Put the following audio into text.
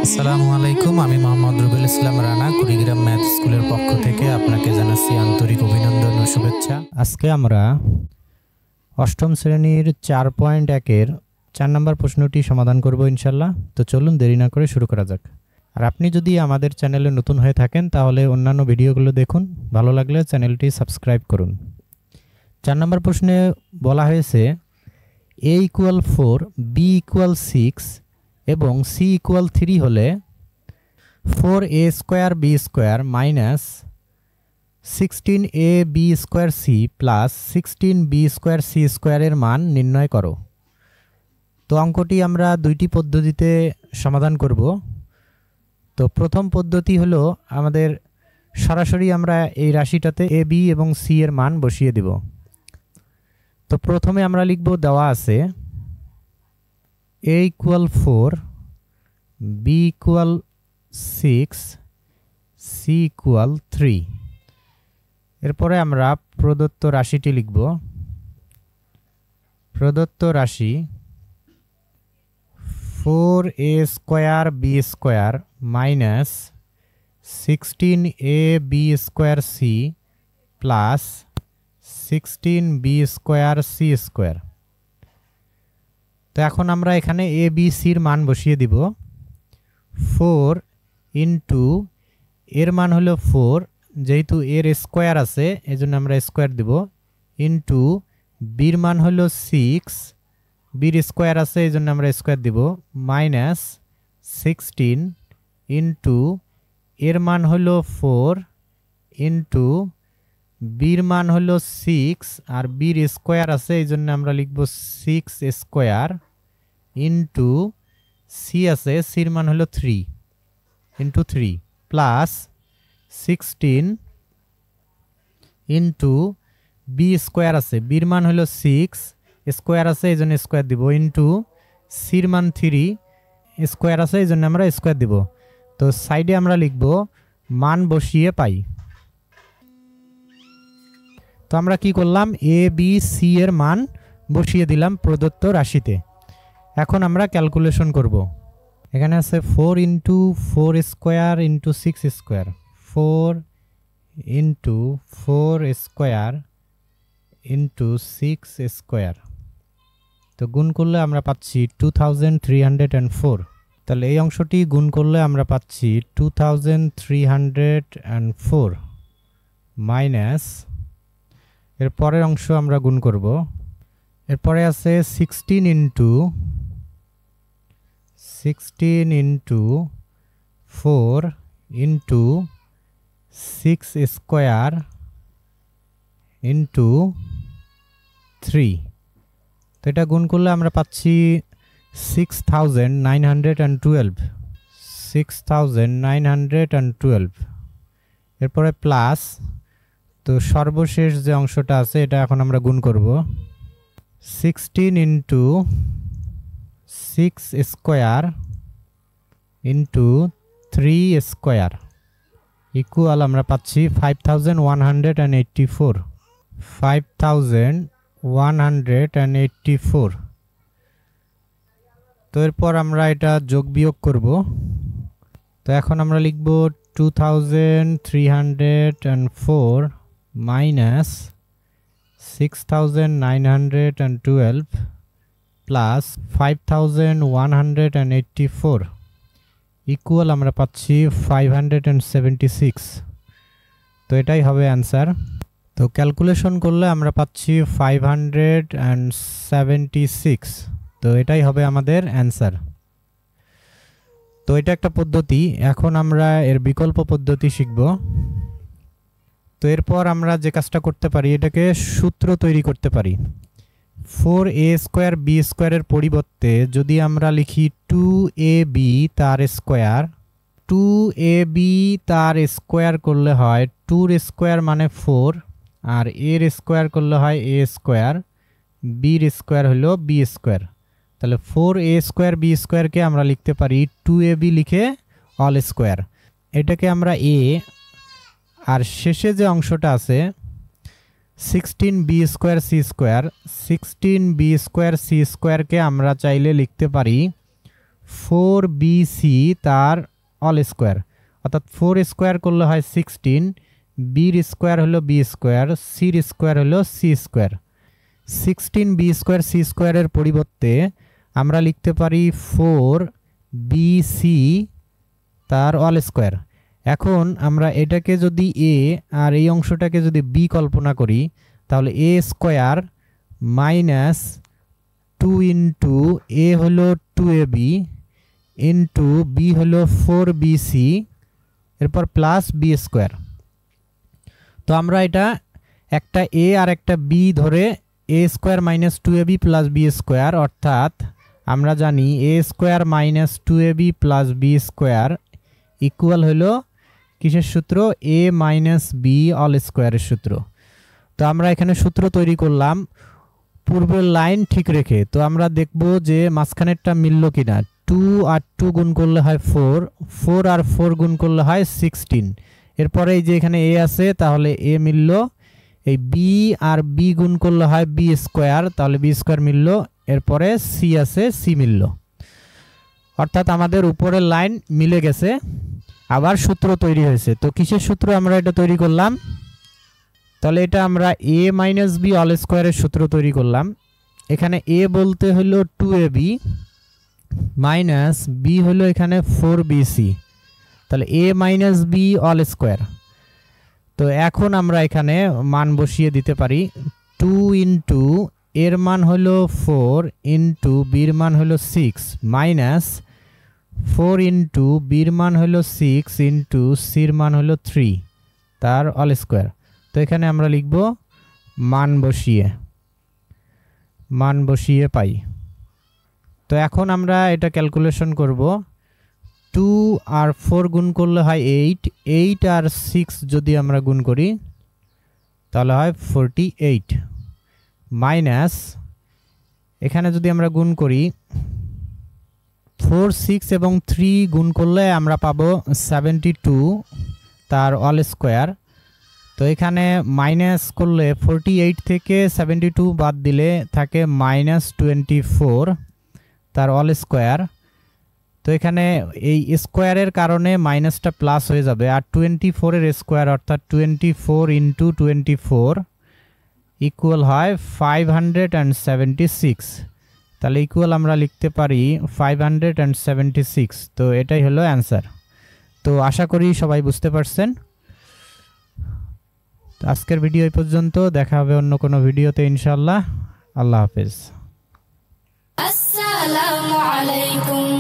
আসসালামু আলাইকুম, আমি মোহাম্মদ রুবেল ইসলাম রানা কুড়িগ্রাম ম্যাথ স্কুলের পক্ষ থেকে আপনাকে জানাচ্ছি আন্তরিক অভিনন্দন ও শুভেচ্ছা। আজকে আমরা অষ্টম শ্রেণীর 4.1-এর 4 নম্বর প্রশ্নটি সমাধান করব ইনশাল্লাহ। তো চলুন দেরি না করে শুরু করা যাক। আর আপনি যদি আমাদের চ্যানেলে নতুন হয়ে থাকেন তাহলে অন্যান্য ভিডিওগুলো দেখুন, ভালো লাগলে চ্যানেলটি সাবস্ক্রাইব করুন। 4 নম্বর প্রশ্নে বলা হয়েছে a = 4, b = 6 এবং c = 3 হলে 4a² b² minus 16ab² c plus 16b² c² এর মান নির্ণয় করো। তো অঙ্কটি আমরা দুইটি পদ্ধতিতে সমাধান করব। তো প্রথম পদ্ধতি হলো আমাদের সরাসরি আমরা এই রাশিটাতে a b এবং c এর মান বসিয়ে দেব। তো প্রথমে আমরা লিখব, দেওয়া আছে a = 4, b = 6, c = 3। এরপরে আমরা প্রদত্ত রাশিটি লিখব। প্রদত্ত রাশি 4a² b² minus 16ab² c plus 16b² c²। তো এখন আমরা এখানে a b c এর মান বসিয়ে দিব। 4 ইন্টু এর মান হলো 4, যেহেতু এর স্কোয়ার আছে এজন্য আমরা স্কোয়ার দিব, ইন্টু বির মান হলো 6, বির স্কোয়ার আছে এজন্য আমরা স্কোয়ার দিব, মাইনাস 16 ইন্টু এর মান হলো 4 ইন্টু বির মান হলো 6 আর বির স্কোয়ার আছে এইজন্য আমরা লিখব 6² ইন্টু সি আছে, সির মান হলো 3 ইন্টু 3 প্লাস 16 ইন্টু b² আছে, বির মান হলো 6, স্কোয়ার আছে এইজন্য স্কোয়ার দিব, ইন্টু সির মান 3, স্কোয়ার আছে এইজন্য আমরা স্কোয়ার দিব। তো সাইডে আমরা লিখব মান বসিয়ে পাই। তো আমরা কি করলাম, a b c এর মান বসিয়ে দিলাম প্রদত্ত রাশিতে। এখন আমরা ক্যালকুলেশন করব। এখানে আছে 4 ইন্টু 4² ইন্টু 6², 4 ইন্টু 4² ইন্টু 6²। তো গুণ করলে আমরা পাচ্ছি 2304। তাহলে এই অংশটি গুণ করলে আমরা পাচ্ছি 2304 মাইনাস এর পরের অংশ আমরা গুণ করব। এরপরে আছে 16 ইন্টু 4 ইন্টু 6² ইন্টু 3। তো এটা গুণ করলে আমরা পাচ্ছি 6912। এরপরে প্লাস, তো সর্বশেষ যে অংশটা আছে এটা এখন আমরা গুণ করব। 16 ইন্টু 6² ইন্টু 3² ইকুয়াল আমরা পাচ্ছি 5184। তো এরপর আমরা এটা যোগ বিয়োগ করব। তো এখন আমরা লিখব 2304 মাইনাস 6912 প্লাস 5184 ইকুয়াল আমরা পাচ্ছি 576। তো এটাই হবে অ্যান্সার। তো ক্যালকুলেশন করলে আমরা পাচ্ছি 576। তো এটাই হবে আমাদের অ্যান্সার। তো এটা একটা পদ্ধতি। এখন আমরা এর বিকল্প পদ্ধতি শিখব। তো এরপর আমরা যে কাজটা করতে পারি, এটাকে সূত্র তৈরি করতে পারি। 4a² b² এর পরিবর্তে যদি আমরা লিখি 2ab তার স্কোয়ার, 2ab তার স্কোয়ার করলে হয় 2 এর স্কোয়ার মানে 4, আর এর স্কোয়ার করলে হয় a², বির স্কোয়ার হলো b²। তাহলে 4a² b² কে আমরা লিখতে পারি 2ab লিখে অল স্কোয়ার। এটাকে আমরা a আর শেষে যে অংশটা আছে 16b square C square, 16b square C স্কোয়ারকে আমরা চাইলে লিখতে পারি 4bc তার অল স্কোয়ার, অর্থাৎ 4 স্কোয়ার করলে হয় 16, বির স্কোয়ার হলো বি স্কোয়ার, সির স্কোয়ার হলো C square. 16b square C স্কোয়ারের পরিবর্তে আমরা লিখতে পারি 4bc তার অল স্কোয়ার। এখন আমরা এটাকে যদি এ আর এই অংশটাকে যদি বি কল্পনা করি, তাহলে এ স্কোয়ার মাইনাস 2 ইন্টু এ হলো 2ab ইন্টু বি হলো 4bc, এরপর প্লাস বি স্কোয়ার। তো আমরা এটা একটা এ আর একটা বি ধরে A square minus 2ab plus B square, অর্থাৎ আমরা জানি A square minus 2ab plus B square equal হলো কিসের সূত্র? এ মাইনাস বি অল স্কোয়ারের সূত্র। তো আমরা এখানে সূত্র তৈরি করলাম পূর্বের লাইন ঠিক রেখে। তো আমরা দেখব যে মাঝখানেরটা মিলল কিনা। 2 আর 2 গুণ করলে হয় 4, 4 আর 4 গুণ করলে হয় 16। এরপরে এই যে এখানে এ আছে, তাহলে এ মিলল। এই বি আর বি গুণ করলে হয় বি স্কোয়ার, তাহলে বি স্কোয়ার মিলল। এরপরে সি আছে, সি মিলল। অর্থাৎ আমাদের উপরের লাইন মিলে গেছে, আবার সূত্র তৈরি হয়েছে। তো কিসের সূত্র আমরা এটা তৈরি করলাম? তাহলে এটা আমরা এ মাইনাস বি অল স্কোয়ারের সূত্র তৈরি করলাম। এখানে এ বলতে হলো 2ab মাইনাস বি হলো এখানে 4bc, তাহলে এ মাইনাস বি অল স্কোয়ার। তো এখন আমরা এখানে মান বসিয়ে দিতে পারি। 2 ইন্টু এর মান হলো 4 ইন্টু বির মান হলো 6 মাইনাস 4 ইন্টু বির মান হলো 6 ইন্টু সির মান হলো 3 তার অল স্কোয়ার। তো এখানে আমরা লিখব মান বসিয়ে পাই। তো এখন আমরা এটা ক্যালকুলেশন করব। 2 আর 4 গুণ করলে হয় 8, 8 আর 6 যদি আমরা গুণ করি তাহলে হয় 48 মাইনাস এখানে যদি আমরা গুণ করি 4, 6 এবং 3 গুণ করলে আমরা পাবো 72 তার অল স্কোয়ার। তো এখানে মাইনাস করলে 48 থেকে 72 বাদ দিলে থাকে -24 তার অল স্কোয়ার। তো এখানে এই স্কোয়ারের কারণে মাইনাসটা প্লাস হয়ে যাবে, আর 24 এর স্কোয়ার অর্থাৎ 24 ইন্টু 24 ইকুয়াল হয় 576। তাহলে ইকুয়াল আমরা লিখতে পারি 576। তো এটাই হলো অ্যান্সার। তো আশা করি সবাই বুঝতে পারছেন। তো আজকের ভিডিও এই পর্যন্ত, দেখা হবে অন্য কোনো ভিডিওতে ইনশাআল্লাহ। আল্লাহ হাফেজ। আসসালামু আলাইকুম।